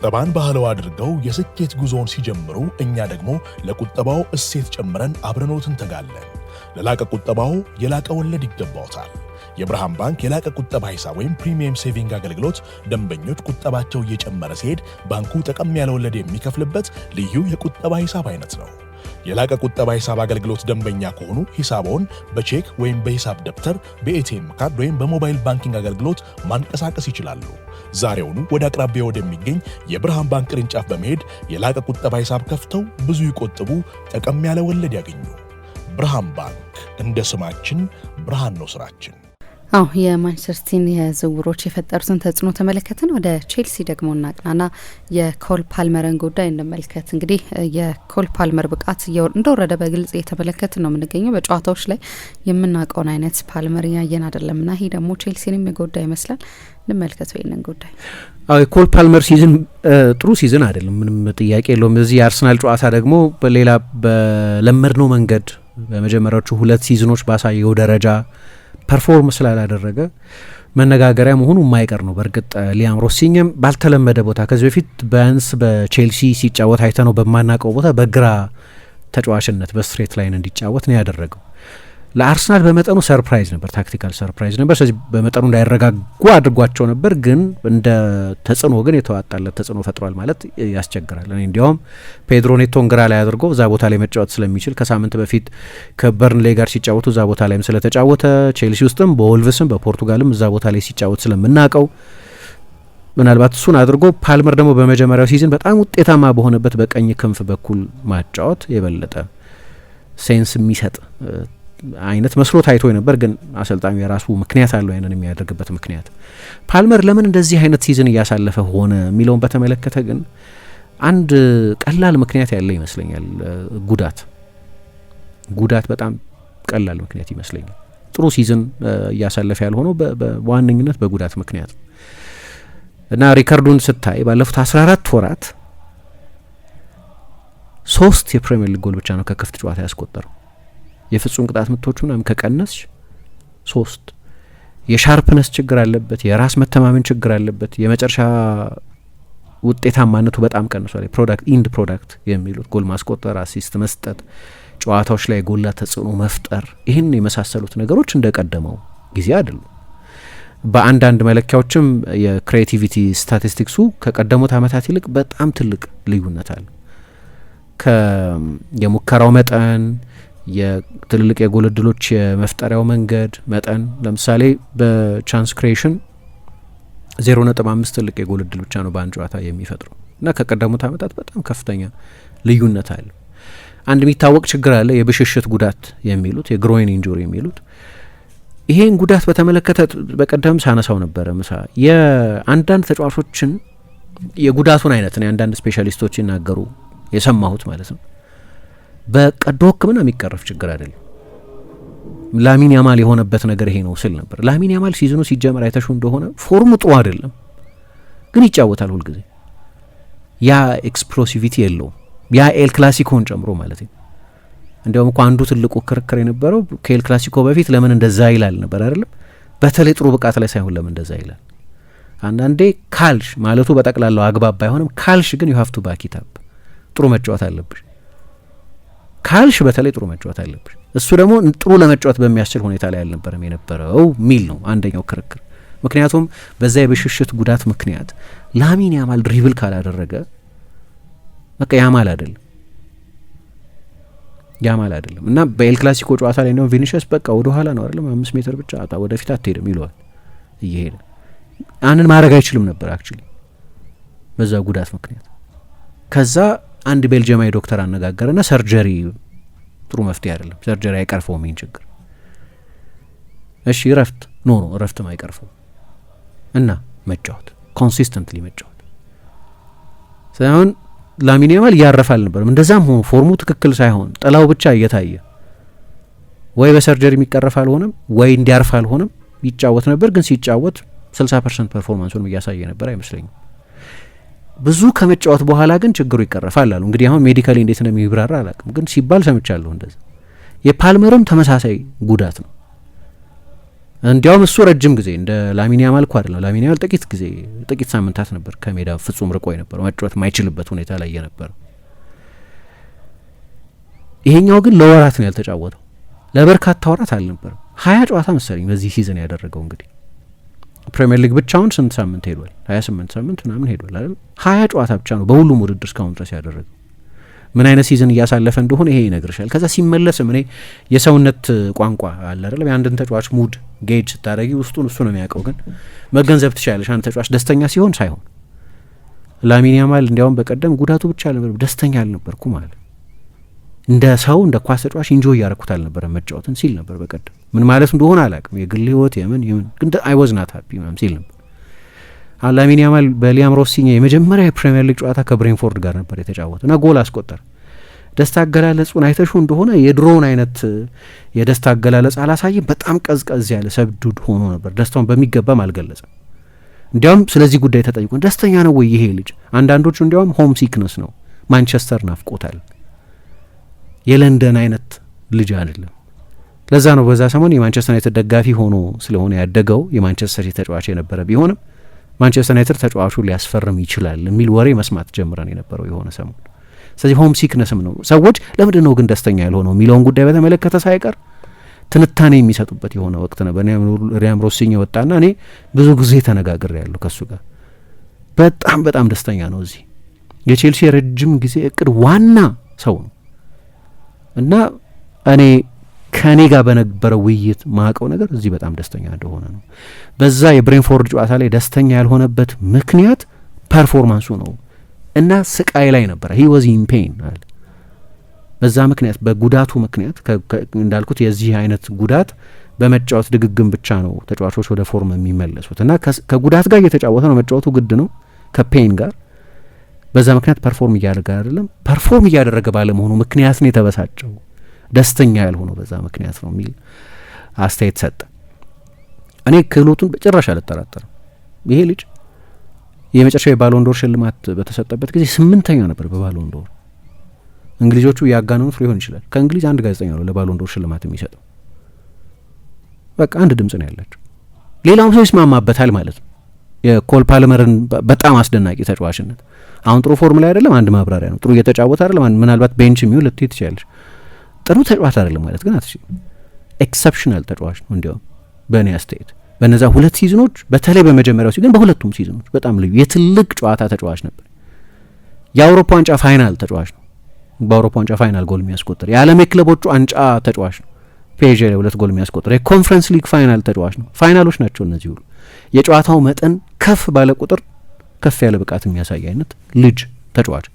ቁጠባን ባህላዊ አድርገው የስኬት ጉዞውን ሲጀምሩ እኛ ደግሞ ለቁጠባው እሴት ጨምረን አብረኖት እንተጋለን። ለላቀ ቁጠባው የላቀ ወለድ ይገባዎታል። የብርሃን ባንክ የላቀ ቁጠባ ሂሳብ ወይም ፕሪሚየም ሴቪንግ አገልግሎት ደንበኞች ቁጠባቸው እየጨመረ ሲሄድ ባንኩ ጠቀም ያለ ወለድ የሚከፍልበት ልዩ የቁጠባ ሂሳብ አይነት ነው። የላቀ ቁጠባ ሂሳብ አገልግሎት ደንበኛ ከሆኑ ሂሳቦን በቼክ ወይም በሂሳብ ደብተር፣ በኤቲኤም ካርድ ወይም በሞባይል ባንኪንግ አገልግሎት ማንቀሳቀስ ይችላሉ። ዛሬውኑ ወደ አቅራቢያ ወደሚገኝ የብርሃን ባንክ ቅርንጫፍ በመሄድ የላቀ ቁጠባ ሂሳብ ከፍተው ብዙ ይቆጥቡ፣ ጠቀም ያለ ወለድ ያገኙ። ብርሃን ባንክ፣ እንደ ስማችን ብርሃን ነው ስራችን። የማንቸስተር ሲቲን የዝውውሮች የፈጠሩትን ተጽዕኖ ተመለከትን። ወደ ቼልሲ ደግሞ እናቅናና የኮል ፓልመርን ጉዳይ እንመልከት። እንግዲህ የኮል ፓልመር ብቃት እንደወረደ በግልጽ እየተመለከትን ነው የምንገኘው። በጨዋታዎች ላይ የምናውቀውን አይነት ፓልመር እያየን አይደለምና ይሄ ደግሞ ቼልሲንም የጎዳ ይመስላል። እንመልከተው ይህንን ጉዳይ። የኮል ፓልመር ሲዝን ጥሩ ሲዝን አይደለም፣ ምንም ጥያቄ የለውም። እዚህ የአርሰናል ጨዋታ ደግሞ በሌላ በለመድነው መንገድ በመጀመሪያዎቹ 2 ሲዝኖች ባሳየው ደረጃ ፐርፎርም ስላላደረገ መነጋገሪያ መሆኑ የማይቀር ነው። በእርግጥ ሊያም ሮሲኝም ባልተለመደ ቦታ ከዚህ በፊት ቢያንስ በቼልሲ ሲጫወት አይተነው በማናውቀው ቦታ በግራ ተጫዋችነት በስትሬት ላይን እንዲጫወት ነው ያደረገው። ለአርሰናል በመጠኑ ሰርፕራይዝ ነበር፣ ታክቲካል ሰርፕራይዝ ነበር። ስለዚህ በመጠኑ እንዳይረጋጉ አድርጓቸው ነበር። ግን እንደ ተጽዕኖ ግን የተዋጣለት ተጽዕኖ ፈጥሯል ማለት ያስቸግራል። እኔ እንዲያውም ፔድሮ ኔቶን ግራ ላይ አድርጎ እዛ ቦታ ላይ መጫወት ስለሚችል ከሳምንት በፊት ከበርንሌ ጋር ሲጫወቱ እዛ ቦታ ላይም ስለተጫወተ ቼልሲ ውስጥም በወልቭስም በፖርቱጋልም እዛ ቦታ ላይ ሲጫወት ስለምናውቀው ምናልባት እሱን አድርጎ ፓልመር ደግሞ በመጀመሪያው ሲዝን በጣም ውጤታማ በሆነበት በቀኝ ክንፍ በኩል ማጫወት የበለጠ ሴንስ የሚሰጥ አይነት መስሎ ታይቶ ነበር። ግን አሰልጣኙ የራሱ ምክንያት አለው ያንን የሚያደርግበት ምክንያት። ፓልመር ለምን እንደዚህ አይነት ሲዝን እያሳለፈ ሆነ የሚለውን በተመለከተ ግን አንድ ቀላል ምክንያት ያለ ይመስለኛል። ጉዳት በጣም ቀላል ምክንያት ይመስለኛል። ጥሩ ሲዝን እያሳለፈ ያልሆነው በዋነኝነት በጉዳት ምክንያት ነው እና ሪከርዱን ስታይ ባለፉት 14 ወራት 3 የፕሪሚየር ሊግ ጎል ብቻ ነው ከክፍት ጨዋታ ያስቆጠረው። የፍጹም ቅጣት ምቶቹ ምናምን ከቀነስ 3 የሻርፕነስ ችግር አለበት፣ የራስ መተማመን ችግር አለበት። የመጨረሻ ውጤታማነቱ በጣም ቀንሷል። ኢንድ ፕሮዳክት የሚሉት ጎል ማስቆጠር፣ አሲስት መስጠት፣ ጨዋታዎች ላይ ጎላ ተጽዕኖ መፍጠር፣ ይህን የመሳሰሉት ነገሮች እንደቀደመው ጊዜ አይደሉም። በአንዳንድ መለኪያዎችም የክሬቲቪቲ ስታቲስቲክሱ ከቀደሙት ዓመታት ይልቅ በጣም ትልቅ ልዩነት አለ። የሙከራው መጠን፣ የትልልቅ የጎል እድሎች የመፍጠሪያው መንገድ መጠን፣ ለምሳሌ በቻንስ ክሬሽን 0.5 ትልቅ የጎል እድል ብቻ ነው በአንድ ጨዋታ የሚፈጥረው እና ከቀደሙት ዓመታት በጣም ከፍተኛ ልዩነት አለ። አንድ የሚታወቅ ችግር አለ፣ የብሽሽት ጉዳት የሚሉት የግሮይን ኢንጁሪ የሚሉት። ይሄን ጉዳት በተመለከተ በቀደም ሳነሳው ነበረ ምሳ የአንዳንድ ተጫዋቾችን የጉዳቱን አይነት ነው አንዳንድ ስፔሻሊስቶች ይናገሩ የሰማሁት ማለት ነው። በቀዶ ሕክምና የሚቀረፍ ችግር አይደለም። ላሚን ያማል የሆነበት ነገር ይሄ ነው ስል ነበር። ላሚን ያማል ሲዝኑ ሲጀመር አይተሹ እንደሆነ ፎርሙ ጥሩ አይደለም፣ ግን ይጫወታል ሁልጊዜ። ያ ኤክስፕሎሲቪቲ የለውም፣ ያ ኤል ክላሲኮን ጨምሮ ማለት ነው። እንዲያውም እኮ አንዱ ትልቁ ክርክር የነበረው ከኤል ክላሲኮ በፊት ለምን እንደዛ ይላል ነበር አይደለም። በተለይ ጥሩ ብቃት ላይ ሳይሆን ለምን እንደዛ ይላል። አንዳንዴ ካልሽ ማለቱ በጠቅላላው አግባብ ባይሆንም ካልሽ ግን ዩ ሃቭ ቱ ባክ ኢት አፕ፣ ጥሩ መጫወት አለብሽ ካልሽ በተለይ ጥሩ መጫወት አለብሽ። እሱ ደግሞ ጥሩ ለመጫወት በሚያስችል ሁኔታ ላይ አልነበረም የነበረው ሚል ነው አንደኛው ክርክር። ምክንያቱም በዛ የብሽሽት ጉዳት ምክንያት ላሚን ያማል ድሪብል ካላደረገ በቃ ያማል አይደለም እና በኤል ክላሲኮ ጨዋታ ላይ ነው ቪኒሽስ በቃ ወደ ኋላ ነው አይደለም 5 ሜትር ብቻ ወደፊት አትሄድም ይለዋል እየሄደ አንን ማድረግ አይችልም ነበር አክቹሊ በዛ ጉዳት ምክንያት። ከዛ አንድ ቤልጂየማዊ ዶክተር አነጋገረና ሰርጀሪ ጥሩ መፍትሄ አይደለም፣ ሰርጀሪ አይቀርፈውም ይህን ችግር። እሺ እረፍትም አይቀርፈው እና መጫወት ኮንሲስተንትሊ መጫወት ሳይሆን ላሚን ያማል እያረፈ አልነበረም። እንደዛም ሆኖ ፎርሙ ትክክል ሳይሆን ጥላው ብቻ እየታየ ወይ በሰርጀሪ የሚቀረፍ አልሆነም ወይ እንዲያርፍ አልሆነም ይጫወት ነበር። ግን ሲጫወት 60% ፐርፎርማንሱን እያሳየ ነበር አይመስለኝም። ብዙ ከመጫወት በኋላ ግን ችግሩ ይቀረፋል አሉ። እንግዲህ አሁን ሜዲካሊ እንዴት ነው የሚብራራ አላውቅም፣ ግን ሲባል ሰምቻለሁ እንደዛ። የፓልመርም ተመሳሳይ ጉዳት ነው እንዲያውም እሱ ረጅም ጊዜ እንደ ላሚን ያማል እኮ አይደለም። ላሚን ያማል ጥቂት ሳምንታት ነበር ከሜዳ ፍጹም ርቆ የነበረው መጫወት ማይችልበት ሁኔታ ላይ የነበረው። ይሄኛው ግን ለወራት ነው ያልተጫወተው፣ ለበርካታ ወራት አልነበረም። 20 ጨዋታ መሰለኝ በዚህ ሲዝን ያደረገው። እንግዲህ ፕሪሚየር ሊግ ብቻውን ስንት ሳምንት ሄዷል? 28 ሳምንት ምናምን ሄዷል አይደል? 20 ጨዋታ ብቻ ነው በሁሉም ውድድር እስካሁን ድረስ ያደረገው። ምን አይነት ሲዝን እያሳለፈ እንደሆነ ይሄ ይነግርሻል። ከዛ ሲመለስም እኔ የሰውነት ቋንቋ አለ አይደለም፣ የአንድን ተጫዋች ሙድ ጌጅ ስታደረጊ ውስጡን እሱ ነው የሚያውቀው። ግን መገንዘብ ትችላለሽ አንድ ተጫዋች ደስተኛ ሲሆን ሳይሆን። ላሚን ያማል እንዲያውም በቀደም ጉዳቱ ብቻ አልነበረም ደስተኛ አልነበርኩ ማለት እንደ ሰው እንደ ኳስ ተጫዋች ኢንጆይ እያረኩት አልነበረ መጫወትን ሲል ነበር በቀደም። ምን ማለት እንደሆነ አላውቅም፣ የግል ህይወት የምን ግን አይ ዋዝ ናት ሃፒ ምናምን ሲል ነበር። ላሚን ያማል በሊያም ሮሲኛ የመጀመሪያ የፕሪሚየር ሊግ ጨዋታ ከብሬንፎርድ ጋር ነበር የተጫወተው እና ጎል አስቆጠረ። ደስታ አገላለጹን አይተሹ እንደሆነ የድሮውን አይነት የደስታ አገላለጽ አላሳየም። በጣም ቀዝቀዝ ያለ ሰብዱድ ሆኖ ነበር። ደስታውን በሚገባም አልገለጸም። እንዲያውም ስለዚህ ጉዳይ ተጠይቆ ደስተኛ ነው ወይ ይሄ ልጅ? አንዳንዶቹ እንዲያውም ሆም ሲክነስ ነው፣ ማንቸስተር ናፍቆታል፣ የለንደን አይነት ልጅ አይደለም። ለዛ ነው በዛ ሰሞን የማንቸስተር ዩናይትድ ደጋፊ ሆኖ ስለሆነ ያደገው የማንቸስተር ሲቲ ተጫዋች የነበረ ቢሆንም ማንቸስተር ዩናይትድ ተጫዋቹን ሊያስፈርም ይችላል የሚል ወሬ መስማት ጀምረን የነበረው የሆነ ሰሞን። ስለዚህ ሆም ሲክነስም ነው። ሰዎች ለምንድን ነው ግን ደስተኛ ያልሆነው የሚለውን ጉዳይ በተመለከተ ሳይቀር ትንታኔ የሚሰጡበት የሆነ ወቅት ነበር። ሊያም ሮሲኝ ወጣና እኔ ብዙ ጊዜ ተነጋግሬ ያለሁ ከሱ ጋር በጣም ደስተኛ ነው። እዚህ የቼልሲ የረጅም ጊዜ እቅድ ዋና ሰው ነው እና እኔ ከኔ ጋር በነበረው ውይይት ማቀው ነገር እዚህ በጣም ደስተኛ እንደሆነ ነው። በዛ የብሬንፎርድ ጨዋታ ላይ ደስተኛ ያልሆነበት ምክንያት ፐርፎርማንሱ ነው እና ስቃይ ላይ ነበረ። ሂ ዋዝ ኢን ፔን አለ። በዛ ምክንያት በጉዳቱ ምክንያት እንዳልኩት የዚህ አይነት ጉዳት በመጫወት ድግግም ብቻ ነው ተጫዋቾች ወደ ፎርም የሚመለሱት እና ከጉዳት ጋር እየተጫወተ ነው። መጫወቱ ግድ ነው ከፔን ጋር። በዛ ምክንያት ፐርፎርም እያደረገ አይደለም። ፐርፎርም እያደረገ ባለመሆኑ ምክንያት ነው የተበሳጨው፣ ደስተኛ ያልሆነው በዛ ምክንያት ነው የሚል አስተያየት ሰጠ። እኔ ክህሎቱን በጭራሽ አልጠራጠርም። ይሄ ልጅ የመጨረሻ የባሎንዶር ሽልማት በተሰጠበት ጊዜ 8ኛ ነበር በባሎንዶር። እንግሊዞቹ ያጋነኑት ሊሆን ይችላል። ከእንግሊዝ አንድ ጋዜጠኛ ነው ለባሎንዶር ሽልማት የሚሰጠው። በቃ አንድ ድምጽ ነው ያላቸው። ሌላውም ሰው ይስማማበታል ማለት ነው። የኮል ፓልመርን በጣም አስደናቂ ተጫዋችነት አሁን ጥሩ ፎርም ላይ አይደለም፣ አንድ ማብራሪያ ነው። ጥሩ እየተጫወተ አይደለም፣ ምናልባት ቤንች የሚውል ልትይ ትችላለች። ጥሩ ተጫዋች አይደለም ማለት ግን አትችልም። ኤክሰፕሽናል ተጫዋች ነው። እንዲያውም በእኔ አስተያየት በነዛ 2 ሲዝኖች በተለይ በመጀመሪያው ሲዝን በሁለቱም ሲዝኖች በጣም ልዩ የትልቅ ጨዋታ ተጫዋች ነበር። የአውሮፓ ዋንጫ ፋይናል ተጫዋች ነው። በአውሮፓ ዋንጫ ፋይናል ጎል የሚያስቆጥር የዓለም የክለቦቹ ዋንጫ ተጫዋች ነው። ፔጄ ላይ 2 ጎል የሚያስቆጥር የኮንፈረንስ ሊግ ፋይናል ተጫዋች ነው። ፋይናሎች ናቸው እነዚህ ሁሉ። የጨዋታው መጠን ከፍ ባለ ቁጥር ከፍ ያለ ብቃት የሚያሳይ አይነት ልጅ ተጫዋች።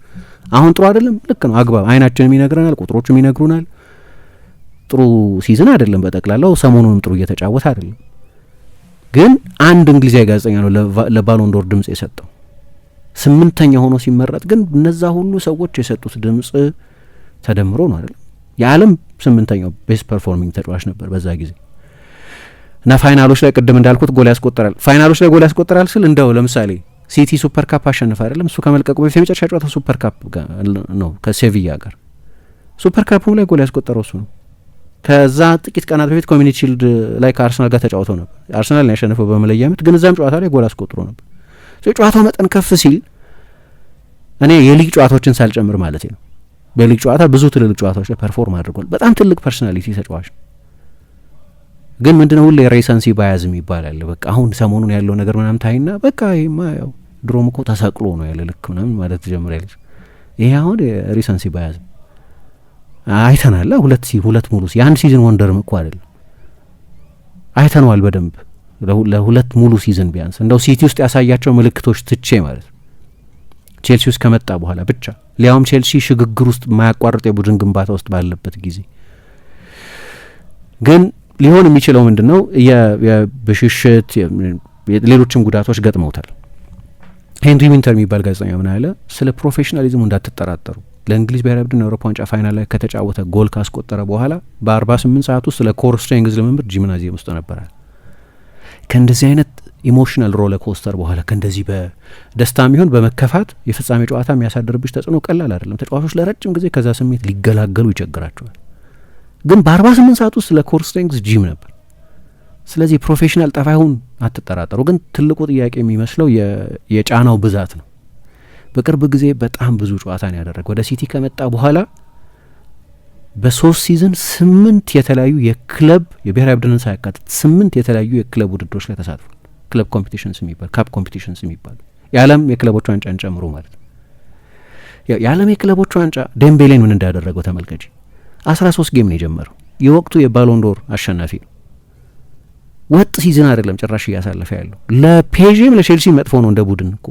አሁን ጥሩ አይደለም፣ ልክ ነው፣ አግባብ አይናችንም ይነግረናል፣ ቁጥሮቹም ይነግሩናል። ጥሩ ሲዝን አይደለም በጠቅላላው፣ ሰሞኑንም ጥሩ እየተጫወተ አይደለም። ግን አንድ እንግሊዛዊ ጋዜጠኛ ነው ለባሎንዶር ድምጽ የሰጠው 8ኛ ሆኖ ሲመረጥ። ግን እነዛ ሁሉ ሰዎች የሰጡት ድምጽ ተደምሮ ነው አይደለም። የዓለም 8ኛው ቤስት ፐርፎርሚንግ ተጫዋች ነበር በዛ ጊዜ እና ፋይናሎች ላይ ቅድም እንዳልኩት ጎል ያስቆጥራል። ፋይናሎች ላይ ጎል ያስቆጥራል ስል እንደው ለምሳሌ ሲቲ ሱፐር ካፕ አሸነፈ አይደለም፣ እሱ ከመልቀቁ በፊት የመጨረሻ ጨዋታ ሱፐር ካፕ ነው ከሴቪያ ጋር። ሱፐር ካፑም ላይ ጎል ያስቆጠረው እሱ ነው። ከዛ ጥቂት ቀናት በፊት ኮሚኒቲ ሺልድ ላይ ከአርሰናል ጋር ተጫውተው ነበር። አርሰናል ነው ያሸነፈው በመለያ ምት፣ ግን እዛም ጨዋታ ላይ ጎል አስቆጥሮ ነበር። ጨዋታው መጠን ከፍ ሲል እኔ የሊግ ጨዋታዎችን ሳልጨምር ማለት ነው፣ በሊግ ጨዋታ ብዙ ትልልቅ ጨዋታዎች ላይ ፐርፎርም አድርጓል። በጣም ትልቅ ፐርሶናሊቲ ተጫዋች ነው። ግን ምንድነው ሁሌ ሬሰንሲ ባያዝ ይባላል። በቃ አሁን ሰሞኑን ያለው ነገር ምናምን ታይና በቃ ይሄማ ያው ድሮም እኮ ተሰቅሎ ነው ያለ ልክ ምናምን ማለት ትጀምራለች። ይሄ አሁን ሬሰንሲ ባያዝ አይተናል። ሁለት ሙሉ የአንድ ሲዝን ወንደርም እኮ አይደለም፣ አይተነዋል በደንብ ለሁለት ሙሉ ሲዝን ቢያንስ። እንደው ሲቲ ውስጥ ያሳያቸው ምልክቶች ትቼ ማለት ነው ቼልሲ ውስጥ ከመጣ በኋላ ብቻ፣ ሊያውም ቼልሲ ሽግግር ውስጥ የማያቋርጥ የቡድን ግንባታ ውስጥ ባለበት ጊዜ። ግን ሊሆን የሚችለው ምንድነው የብሽሽት ሌሎችም ጉዳቶች ገጥመውታል። ሄንሪ ዊንተር የሚባል ጋዜጠኛ ምን አለ? ስለ ፕሮፌሽናሊዝሙ እንዳትጠራጠሩ፣ ለእንግሊዝ ብሔራዊ ቡድን የአውሮፓ ዋንጫ ፋይናል ላይ ከተጫወተ ጎል ካስቆጠረ በኋላ በ48 ሰዓት ውስጥ ለኮር ስትሬንግዝ ልምምድ ጂምናዚየም ውስጥ ነበራል። ከእንደዚህ አይነት ኢሞሽናል ሮለ ኮስተር በኋላ ከእንደዚህ በደስታ የሚሆን በመከፋት የፍጻሜ ጨዋታ የሚያሳድርብሽ ተጽዕኖ ቀላል አይደለም። ተጫዋቾች ለረጅም ጊዜ ከዛ ስሜት ሊገላገሉ ይቸግራቸዋል። ግን በ48 ሰዓት ውስጥ ለኮር ስትሬንግዝ ጂም ነበር። ስለዚህ ፕሮፌሽናል ጠፋይሁን አትጠራጠሩ። ግን ትልቁ ጥያቄ የሚመስለው የጫናው ብዛት ነው። በቅርብ ጊዜ በጣም ብዙ ጨዋታን ያደረገ ወደ ሲቲ ከመጣ በኋላ በ3 ሲዝን 8 የተለያዩ የክለብ የብሔራዊ ቡድንን ሳያካትት 8 የተለያዩ የክለብ ውድድሮች ላይ ተሳትፏል። ክለብ ኮምፒቲሽንስ የሚባል ካፕ ኮምፒቲሽንስ የሚባል የዓለም የክለቦች ዋንጫን ጨምሮ ማለት ነው። የዓለም የክለቦች ዋንጫ ዴምቤሌን ምን እንዳደረገው ተመልከች። 13 ጌም ነው የጀመረው። የወቅቱ የባሎንዶር አሸናፊ ነው። ወጥ ሲዝን አይደለም ጭራሽ እያሳለፈ ያለው። ለፔዥም ለቼልሲ መጥፎ ነው እንደ ቡድን እኮ፣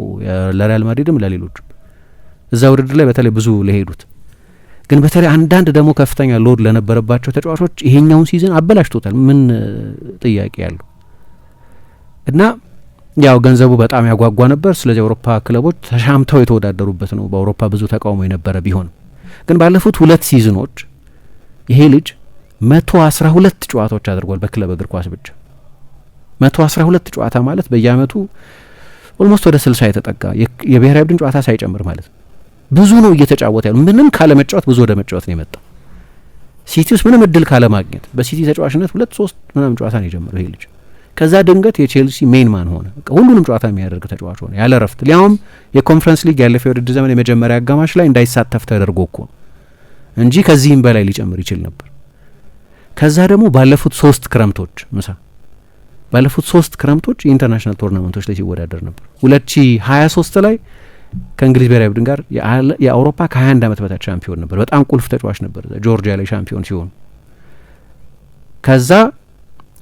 ለሪያል ማድሪድም ለሌሎችም እዛ ውድድር ላይ በተለይ ብዙ ለሄዱት። ግን በተለይ አንዳንድ ደግሞ ከፍተኛ ሎድ ለነበረባቸው ተጫዋቾች ይሄኛውን ሲዝን አበላሽቶታል። ምን ጥያቄ ያለው እና ያው ገንዘቡ በጣም ያጓጓ ነበር። ስለዚህ የአውሮፓ ክለቦች ተሻምተው የተወዳደሩበት ነው። በአውሮፓ ብዙ ተቃውሞ የነበረ ቢሆንም ግን ባለፉት 2 ሲዝኖች ይሄ ልጅ 112 ጨዋታዎች አድርጓል በክለብ እግር ኳስ ብቻ። 112 ጨዋታ ማለት በየአመቱ ኦልሞስት ወደ 60 የተጠጋ የብሔራዊ ቡድን ጨዋታ ሳይጨምር ማለት ነው። ብዙ ነው እየተጫወተ ያለው። ምንም ካለ መጫወት ብዙ ወደ መጫወት ነው የመጣው። ሲቲ ውስጥ ምንም እድል ካለ ማግኘት በሲቲ ተጫዋችነት 2-3 ምናምን ጨዋታ ነው የጀመረው ይሄ ልጅ። ከዛ ድንገት የቼልሲ ሜን ማን ሆነ። ሁሉንም ጨዋታ የሚያደርግ ተጫዋች ሆነ ያለ ረፍት። ሊያውም የኮንፈረንስ ሊግ ያለፈው የውድድር ዘመን የመጀመሪያ አጋማሽ ላይ እንዳይሳተፍ ተደርጎ እኮ ነው እንጂ ከዚህም በላይ ሊጨምር ይችል ነበር። ከዛ ደግሞ ባለፉት 3 ክረምቶች የኢንተርናሽናል ቶርናመንቶች ላይ ሲወዳደር ነበር። 2023 ላይ ከእንግሊዝ ብሔራዊ ቡድን ጋር የአውሮፓ ከ21 ዓመት በታች ሻምፒዮን ነበር። በጣም ቁልፍ ተጫዋች ነበር። ጆርጂያ ላይ ሻምፒዮን ሲሆኑ ከዛ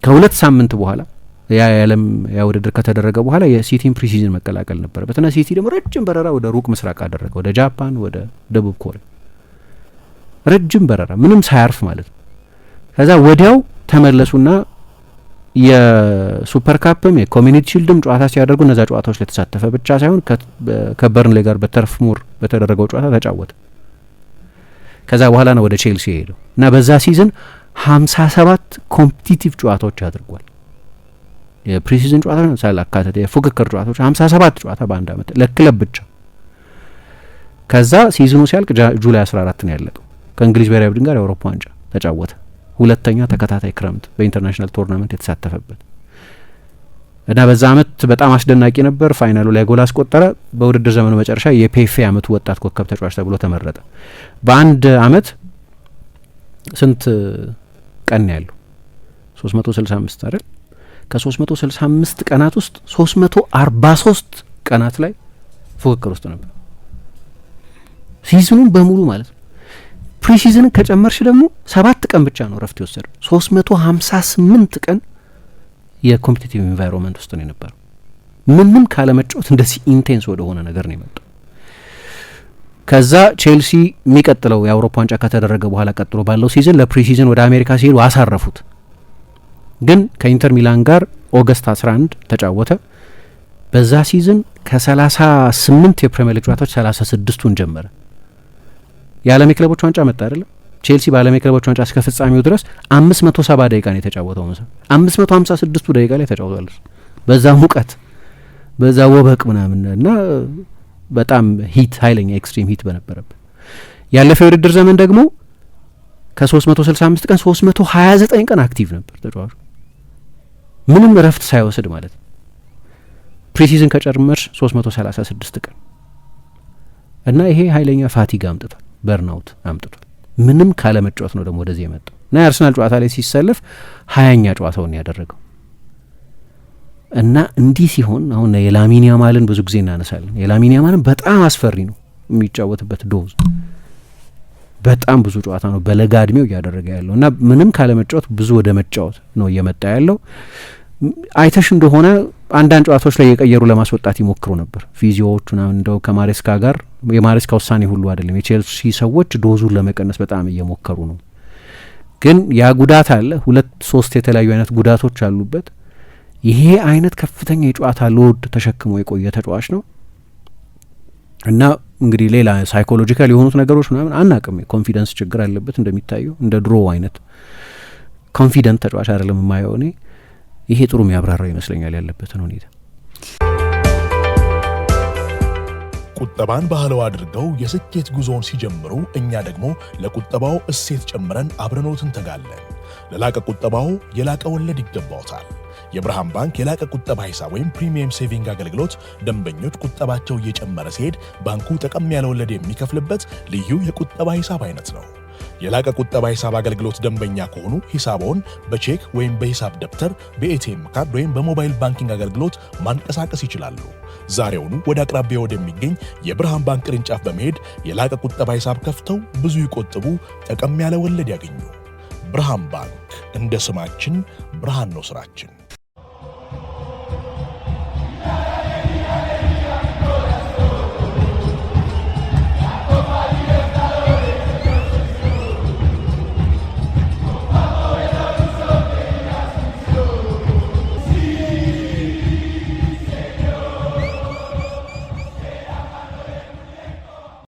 ከ2 ሳምንት በኋላ የዓለም ውድድር ከተደረገ በኋላ የሲቲን ፕሪሲዝን መቀላቀል ነበረበት እና ሲቲ ደግሞ ረጅም በረራ ወደ ሩቅ ምስራቅ አደረገ፣ ወደ ጃፓን፣ ወደ ደቡብ ኮሪያ ረጅም በረራ ምንም ሳያርፍ ማለት ነው። ከዛ ወዲያው ተመለሱና የሱፐር ካፕም የኮሚኒቲ ሺልድም ጨዋታ ሲያደርጉ እነዛ ጨዋታዎች ላይ ተሳተፈ ብቻ ሳይሆን ከበርንሌ ጋር በተርፍ ሙር በተደረገው ጨዋታ ተጫወተ። ከዛ በኋላ ነው ወደ ቼልሲ የሄደው እና በዛ ሲዝን 57 ኮምፒቲቲቭ ጨዋታዎች አድርጓል። የፕሪሲዝን ጨዋታ ሳላካተተ የፉክክር ጨዋታዎች 57 ጨዋታ በአንድ አመት ለክለብ ብቻ። ከዛ ሲዝኑ ሲያልቅ ጁላይ 14 ነው ያለቀው። ከእንግሊዝ ብሔራዊ ቡድን ጋር የአውሮፓ ዋንጫ ተጫወተ። 2ኛ ተከታታይ ክረምት በኢንተርናሽናል ቶርናመንት የተሳተፈበት እና በዛ አመት በጣም አስደናቂ ነበር። ፋይናሉ ላይ ጎል አስቆጠረ። በውድድር ዘመኑ መጨረሻ የፔፌ አመቱ ወጣት ኮከብ ተጫዋች ተብሎ ተመረጠ። በአንድ አመት ስንት ቀን ያለው 365 አይደል? ከ365 ቀናት ውስጥ 343 ቀናት ላይ ፉክክር ውስጥ ነበር ሲዝኑን በሙሉ ማለት ነው። ፕሪሲዝን ከጨመርሽ ደግሞ 7 ቀን ብቻ ነው ረፍት የወሰደው። 358 ቀን የኮምፒቲቲቭ ኢንቫይሮንመንት ውስጥ ነው የነበረው። ምንም ካለመጫወት እንደዚህ ኢንቴንስ ወደ ሆነ ነገር ነው የመጣው። ከዛ ቼልሲ የሚቀጥለው የአውሮፓ ዋንጫ ከተደረገ በኋላ ቀጥሎ ባለው ሲዝን ለፕሪሲዝን ወደ አሜሪካ ሲሄዱ አሳረፉት። ግን ከኢንተር ሚላን ጋር ኦገስት 11 ተጫወተ። በዛ ሲዝን ከ38 የፕሪሚየር ሊግ ጨዋታዎች 36ቱን ጀመረ። የዓለም የክለቦች ዋንጫ መጣ አይደለም። ቼልሲ በዓለም የክለቦች ዋንጫ እስከ ፍጻሜው ድረስ 570 ደቂቃ ነው የተጫወተው። 556 ደቂቃ ላይ ተጫውቷል። በዛ ሙቀት፣ በዛ ወበቅ ምናምን እና በጣም ኃይለኛ ኤክስትሪም ሂት በነበረበት ያለፈው የውድድር ዘመን ደግሞ ከ365 ቀን 329 ቀን አክቲቭ ነበር ተጫዋቹ ምንም እረፍት ሳይወስድ ማለት ነው። ፕሪሲዝን ከጨመርሽ 336 ቀን እና ይሄ ኃይለኛ ፋቲግ አምጥቷል፣ በርናውት አምጥቷል። ምንም ካለ መጫወት ነው ደግሞ ወደዚህ የመጣው እና የአርሰናል ጨዋታ ላይ ሲሰለፍ 20ኛ ጨዋታውን ያደረገው እና እንዲህ ሲሆን አሁን የላሚን ያማልን ብዙ ጊዜ እናነሳለን። የላሚን ያማልን በጣም አስፈሪ ነው የሚጫወትበት ዶዝ በጣም ብዙ ጨዋታ ነው በለጋ እድሜው እያደረገ ያለው እና ምንም ካለ መጫወት ብዙ ወደ መጫወት ነው እየመጣ ያለው። አይተሽ እንደሆነ አንዳንድ ጨዋታዎች ላይ የቀየሩ ለማስወጣት ይሞክሩ ነበር ፊዚዮዎቹ ምናምን። እንደው ከማሬስካ ጋር የማሬስካ ውሳኔ ሁሉ አይደለም፣ የቼልሲ ሰዎች ዶዙን ለመቀነስ በጣም እየሞከሩ ነው። ግን ያ ጉዳት አለ፣ 2-3 የተለያዩ አይነት ጉዳቶች አሉበት። ይሄ አይነት ከፍተኛ የጨዋታ ሎድ ተሸክሞ የቆየ ተጫዋች ነው እና እንግዲህ ሌላ ሳይኮሎጂካል የሆኑት ነገሮች ምናምን አናቅም። ኮንፊደንስ ችግር አለበት እንደሚታየው፣ እንደ ድሮ አይነት ኮንፊደንት ተጫዋች አይደለም የማየው እኔ። ይሄ ጥሩ የሚያብራራው ይመስለኛል ያለበትን ሁኔታ። ቁጠባን ባህለው አድርገው የስኬት ጉዞውን ሲጀምሩ እኛ ደግሞ ለቁጠባው እሴት ጨምረን አብረኖት እንተጋለን። ለላቀ ቁጠባው የላቀ ወለድ ይገባዎታል። የብርሃን ባንክ የላቀ ቁጠባ ሂሳብ ወይም ፕሪሚየም ሴቪንግ አገልግሎት ደንበኞች ቁጠባቸው እየጨመረ ሲሄድ ባንኩ ጠቀም ያለ ወለድ የሚከፍልበት ልዩ የቁጠባ ሂሳብ አይነት ነው። የላቀ ቁጠባ ሂሳብ አገልግሎት ደንበኛ ከሆኑ ሂሳቦን በቼክ ወይም በሂሳብ ደብተር፣ በኤቲኤም ካርድ ወይም በሞባይል ባንኪንግ አገልግሎት ማንቀሳቀስ ይችላሉ። ዛሬውኑ ወደ አቅራቢያ ወደሚገኝ የብርሃን ባንክ ቅርንጫፍ በመሄድ የላቀ ቁጠባ ሂሳብ ከፍተው ብዙ ይቆጥቡ፣ ጠቀም ያለ ወለድ ያገኙ። ብርሃን ባንክ፣ እንደ ስማችን ብርሃን ነው ስራችን።